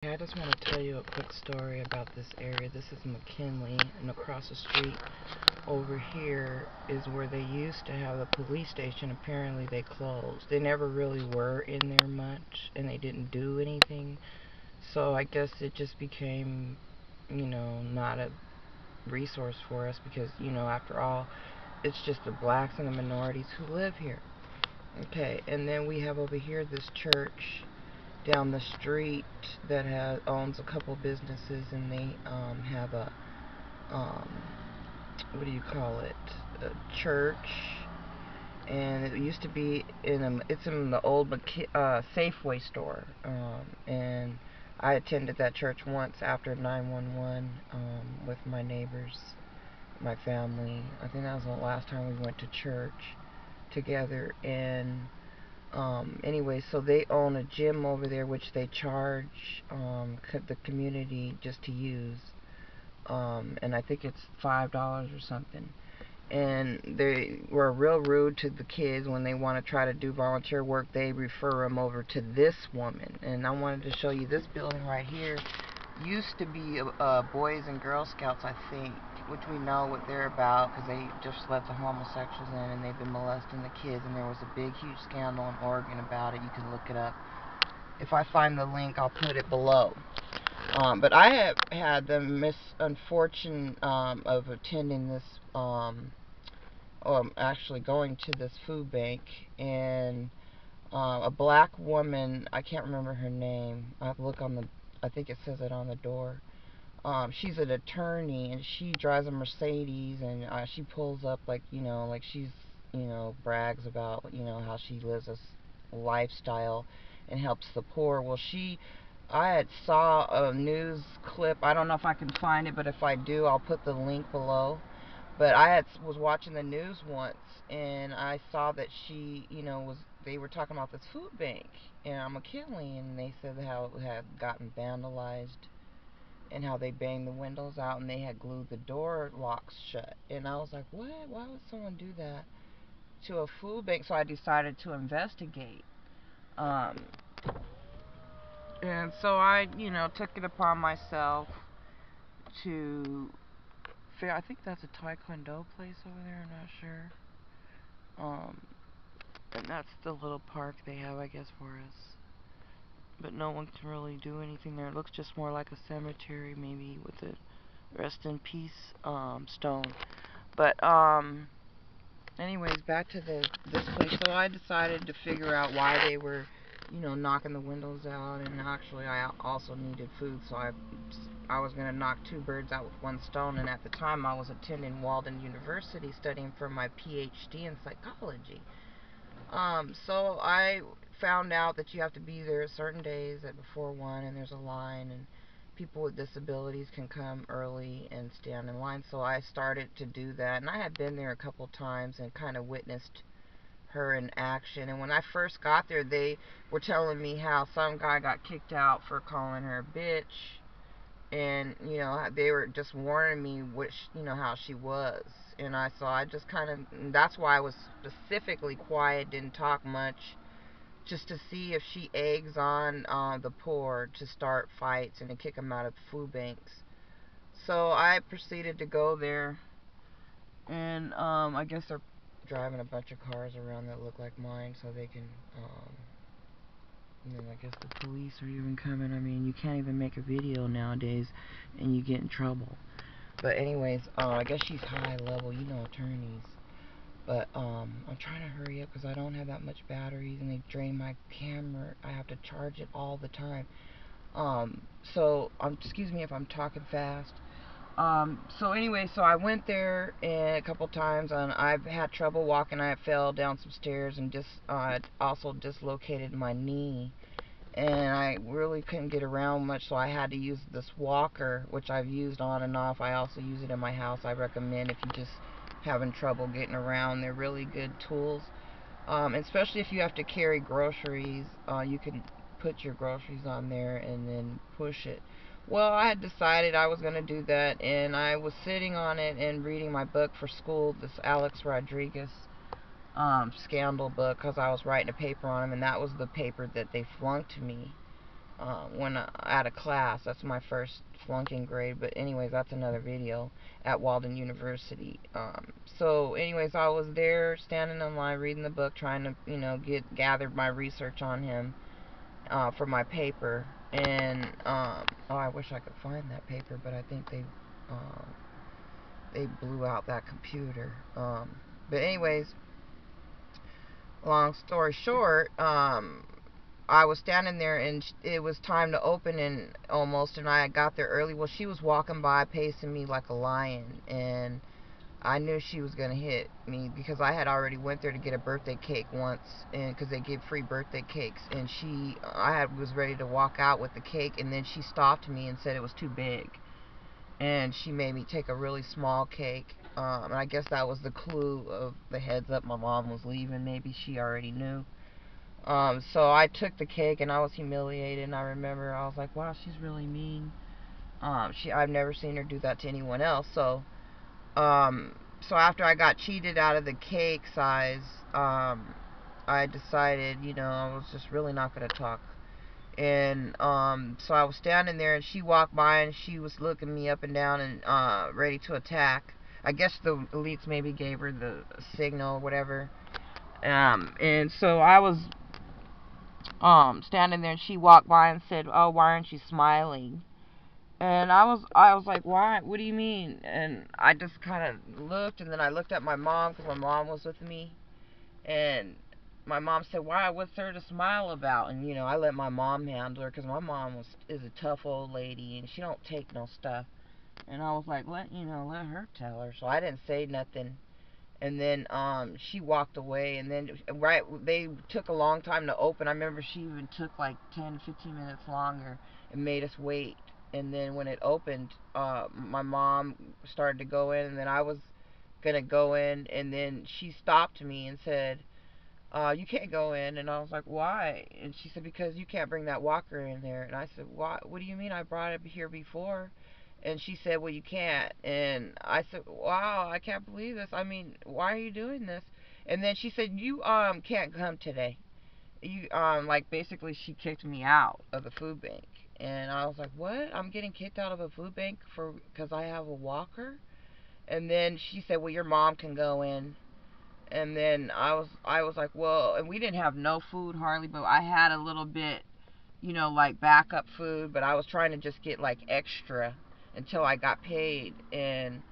I just want to tell you a quick story about this area. This is McKinley, and across the street over here is where they used to have the police station. Apparently they closed. They never really were in there much, and they didn't do anything. So I guess it just became, not a resource for us because, after all, it's just the blacks and the minorities who live here. Okay, and then we have over here this church down the street that owns a couple businesses, and they have a um, what do you call it? A church, and it used to be it's in the old Safeway store, and I attended that church once after 911 with my neighbors, my family. I think that was the last time we went to church together, and anyway, so they own a gym over there which they charge the community just to use. And I think it's $5 or something. And they were real rude to the kids when they want to try to do volunteer work. They refer them over to this woman. And I wanted to show you this building right here. Used to be Boys and Girl Scouts, I think, which we know what they're about because they just let the homosexuals in and they've been molesting the kids, and there was a big huge scandal in Oregon about it. You can look it up. If I find the link, I'll put it below. But I have had the misfortune of attending this, actually going to this food bank, and a black woman, I can't remember her name, I have to look on the, I think it says it on the door. She's an attorney, and she drives a Mercedes, and she pulls up like, like she's, brags about, how she lives this lifestyle and helps the poor. Well, I had saw a news clip. I don't know if I can find it, but if I do, I'll put the link below. But was watching the news once, and I saw that she, they were talking about this food bank in McKinley, and they said how it had gotten vandalized and how they banged the windows out and they had glued the door locks shut. And I was like, what? Why would someone do that to a food bank? So I decided to investigate. And so I, took it upon myself to figure. I think that's a Taekwondo place over there. I'm not sure. And that's the little park they have, I guess, for us. But no one can really do anything there. It looks just more like a cemetery, maybe with a rest in peace stone. But anyways, back to this place. So I decided to figure out why they were, knocking the windows out, and actually I also needed food, so I was going to knock two birds out with one stone. And at the time I was attending Walden University studying for my PhD in psychology. So I found out that you have to be there certain days at before 1, and there's a line, and people with disabilities can come early and stand in line. So I started to do that, and I had been there a couple times and kind of witnessed her in action. And when I first got there, they were telling me how some guy got kicked out for calling her a bitch, and they were just warning me how she was. And so I just kind of, that's why I was specifically quiet, didn't talk much, just to see if she eggs on the poor to start fights and to kick them out of food banks. So I proceeded to go there, and I guess they're driving a bunch of cars around that look like mine so they can, and then I guess the police are even coming. I mean, you can't even make a video nowadays and you get in trouble. But anyways, I guess she's high level, attorneys. But I'm trying to hurry up because I don't have that much batteries, and they drain my camera. I have to charge it all the time. So excuse me if I'm talking fast. So anyway, so I went there a couple times, and I've had trouble walking. I fell down some stairs and just also dislocated my knee, and I really couldn't get around much, so I had to use this walker, which I've used on and off. I also use it in my house. I recommend if you just having trouble getting around. They're really good tools, especially if you have to carry groceries. You can put your groceries on there and then push it. Well, I had decided I was going to do that, and I was sitting on it and reading my book for school, this Alex Rodriguez scandal book, because I was writing a paper on him, and that was the paper that they flunked me when out of class. That's my first flunking grade. But anyways, that's another video at Walden University. So anyways, I was there standing in line reading the book, trying to gather my research on him for my paper. And oh, I wish I could find that paper, but I think they blew out that computer. But anyways, long story short, I was standing there and it was time to open and almost, and I got there early. Well, she was walking by pacing me like a lion, and I knew she was going to hit me because I had already went there to get a birthday cake once, and because they give free birthday cakes, and was ready to walk out with the cake, and then she stopped me and said it was too big, and she made me take a really small cake. And I guess that was the clue of the heads up my mom was leaving. Maybe she already knew. So I took the cake and I was humiliated, and I remember I was like, wow, she's really mean. I've never seen her do that to anyone else. So after I got cheated out of the cake size, I decided, I was just really not going to talk. And so I was standing there and she walked by and she was looking me up and down and ready to attack. I guess the elites maybe gave her the signal or whatever. And so I was standing there and she walked by and said, "Oh, why aren't you smiling?" And I was like, "Why? What do you mean?" And I just kind of looked, and then I looked at my mom because my mom was with me, and my mom said, "Why? What's there to smile about?" And I let my mom handle her because my mom is a tough old lady and she don't take no stuff. And I was like, let her tell her. So I didn't say nothing. And then she walked away, and then they took a long time to open. I remember she even took like 10, 15 minutes longer and made us wait. And then when it opened, my mom started to go in, and then I was gonna go in, and then she stopped me and said, "You can't go in." And I was like, "Why?" And she said, "Because you can't bring that walker in there." And I said, "Why? What do you mean? I brought it here before." And she said, "Well, you can't." And I said, "Wow, I can't believe this. I mean, why are you doing this?" And then she said, "You can't come today." You like basically she kicked me out of the food bank. And I was like, "What? I'm getting kicked out of a food bank because I have a walker?" And then she said, "Well, your mom can go in." And then I was like, "Well," and we didn't have no food hardly, but I had a little bit, like backup food, but I was trying to just get like extra until I got paid. And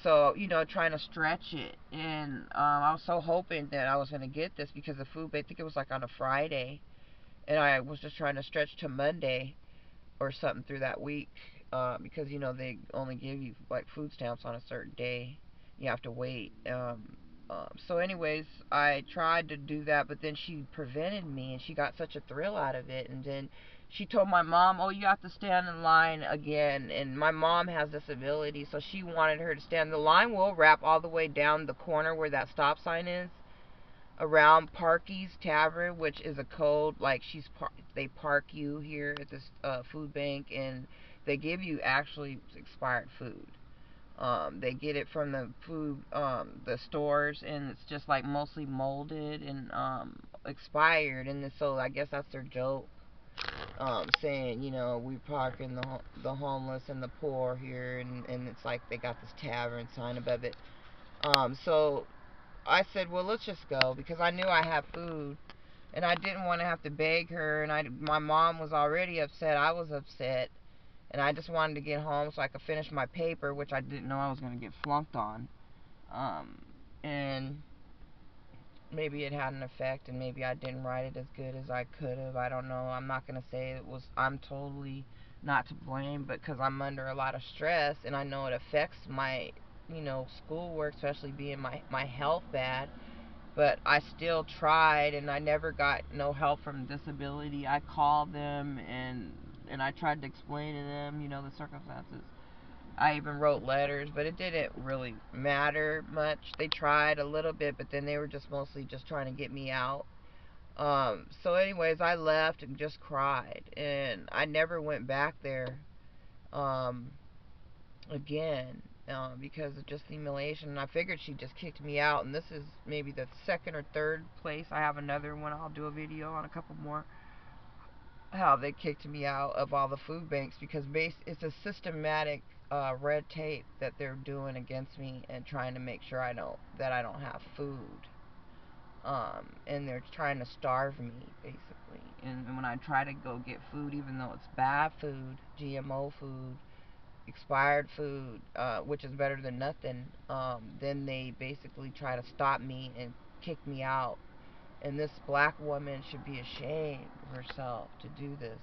so, trying to stretch it. And I was so hoping that I was going to get this because the food, I think it was like on a Friday, and I was just trying to stretch to Monday or something through that week, because they only give you like food stamps on a certain day. You have to wait. So anyways, I tried to do that, but then she prevented me, and she got such a thrill out of it. And then she told my mom, "Oh, you have to stand in line again." And my mom has this ability, so she wanted her to stand. The line will wrap all the way down the corner where that stop sign is, around Parky's Tavern, which is a code. Like they park you here at this food bank, and they give you actually expired food. They get it from the stores, and it's just like mostly molded and expired. And so I guess that's their joke, saying, we parking the homeless and the poor here, and it's like they got this tavern sign above it. So I said, well, let's just go because I knew I had food, and I didn't want to have to beg her. And my mom was already upset. I was upset. And I just wanted to get home so I could finish my paper, which I didn't know I was going to get flunked on. And maybe it had an effect, and maybe I didn't write it as good as I could have. I don't know. I'm not going to say I'm totally not to blame, but because I'm under a lot of stress, and I know it affects my, schoolwork, especially being my health bad. But I still tried, and I never got no help from disability. I called them, and I tried to explain to them, the circumstances. I even wrote letters, but it didn't really matter much. They tried a little bit, but then they were just mostly just trying to get me out. So anyways, I left and just cried, and I never went back there um, again. Because of just the humiliation. And I figured she just kicked me out, and this is maybe the second or third place. I have another one I'll do a video on, a couple more. how they kicked me out of all the food banks because it's a systematic red tape that they're doing against me and trying to make sure I don't have food. And they're trying to starve me basically. And when I try to go get food, even though it's bad food, GMO food, expired food, which is better than nothing, then they basically try to stop me and kick me out. And this black woman should be ashamed of herself to do this.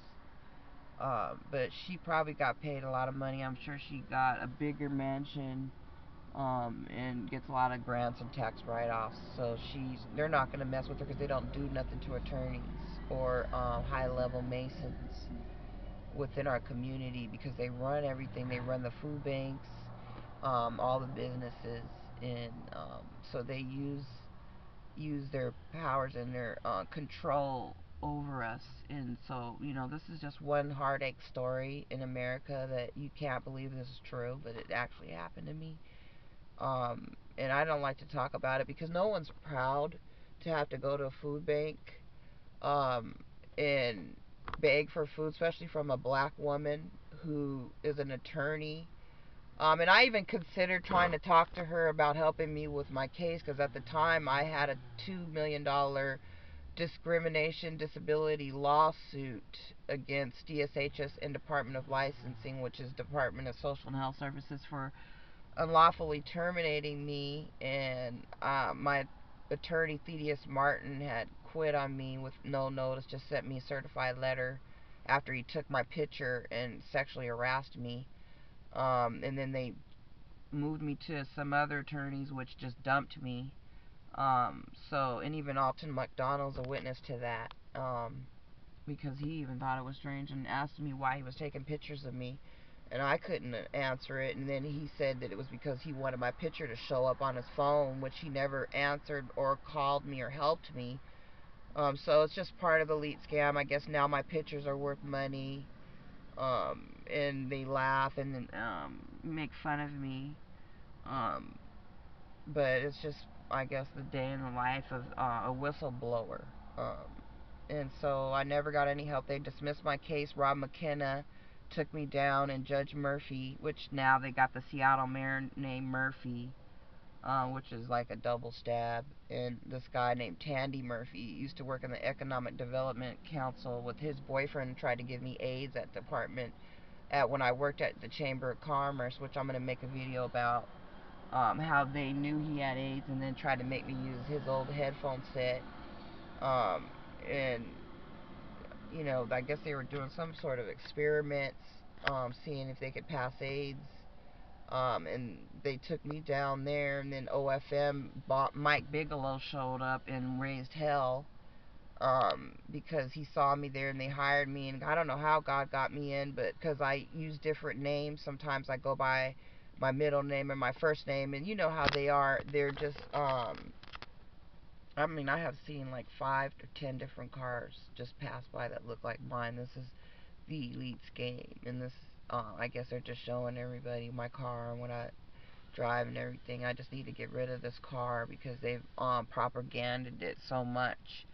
But she probably got paid a lot of money. I'm sure she got a bigger mansion, and gets a lot of grants and tax write-offs. So they're not going to mess with her because they don't do nothing to attorneys or high-level masons within our community because they run everything. They run the food banks, all the businesses, and so they use their powers and their control over us. And so, this is just one heartache story in America that you can't believe this is true, but it actually happened to me. And I don't like to talk about it because no one's proud to have to go to a food bank um, and beg for food, especially from a black woman who is an attorney. And I even considered trying to talk to her about helping me with my case because at the time I had a $2 million discrimination disability lawsuit against DSHS and Department of Licensing, which is Department of Social and Health Services, for unlawfully terminating me. And my attorney, Thaddeus Martin, had quit on me with no notice, just sent me a certified letter after he took my picture and sexually harassed me. And then they moved me to some other attorneys, which just dumped me. And even Alton McDonald's a witness to that, because he even thought it was strange and asked me why he was taking pictures of me, and I couldn't answer it. And then he said that it was because he wanted my picture to show up on his phone, which he never answered or called me or helped me. So it's just part of the elite scam. I guess now my pictures are worth money, and they laugh and then make fun of me. But it's just, I guess, the day in the life of a whistleblower. And so I never got any help. They dismissed my case. Rob McKenna took me down, and Judge Murphy, which now they got the Seattle mayor named Murphy, which is like a double stab. And this guy named Tandy Murphy used to work in the Economic Development Council with his boyfriend, tried to give me aids at department when I worked at the Chamber of Commerce, which I'm going to make a video about. How they knew he had AIDS and then tried to make me use his old headphone set. And, I guess they were doing some sort of experiments, seeing if they could pass AIDS. And they took me down there, and then OFM, Mike Bigelow, showed up and raised hell, because he saw me there and they hired me. And I don't know how God got me in, but because I use different names, sometimes I go by my middle name and my first name, and you know how they are. They're just, I have seen like 5 to 10 different cars just pass by that look like mine. This is the Elite's game, and this, I guess they're just showing everybody my car and what I drive and everything. I just need to get rid of this car because they've propaganded it so much,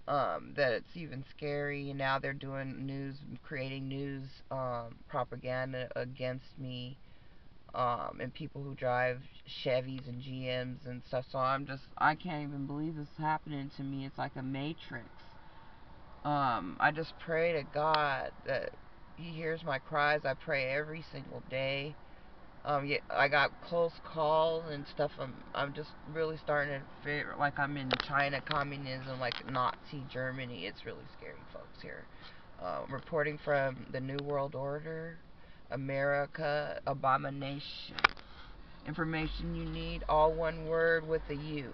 that it's even scary. And now they're doing creating news propaganda against me, and people who drive Chevys and GMs and stuff. So I can't even believe this is happening to me. It's like a matrix. I just pray to God that He hears my cries. I pray every single day. Yeah, I got close calls and stuff. I'm just really starting to feel like I'm in China communism, like Nazi Germany. It's really scary, folks, here. Reporting from the New World Order, America, abomination. Information you need, all one word with a U.